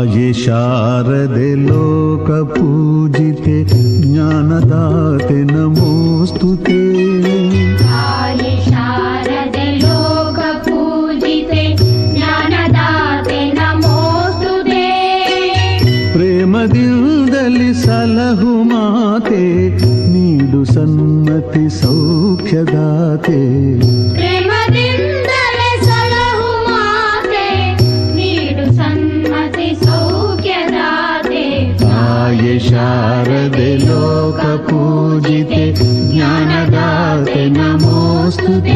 ತಾಯಿ ಶಾರದೆ ಲೋಕ ಪೂಜಿತೆ ಜ್ಞಾನದಾತೆ ನಮೋಸ್ತುತೆ. ತಾಯಿ ಶಾರದೆ ಲೋಕ ಪೂಜಿತೆ ಜ್ಞಾನದಾತೆ ನಮೋಸ್ತುತೆ. ಪ್ರೇಮದಿಂದಲಿ ಸಲಹು ಮಾತೆ ನೀಡು ಸನ್ಮತಿ ಸೌಖ್ಯದಾತೆ. ಪ್ರೇಮದಿಂದಲೇ ಸಲಹು ಮಾತೆ ನೀಡು ಸನ್ಮತಿ ಸೌಖ್ಯದಾತೆ. ತಾಯಿ ಶಾರದೆ ಲೋಕ ಪೂಜಿತೆ ಜ್ಞಾನದಾತೆ ನಮೋಸ್ತುತೆ.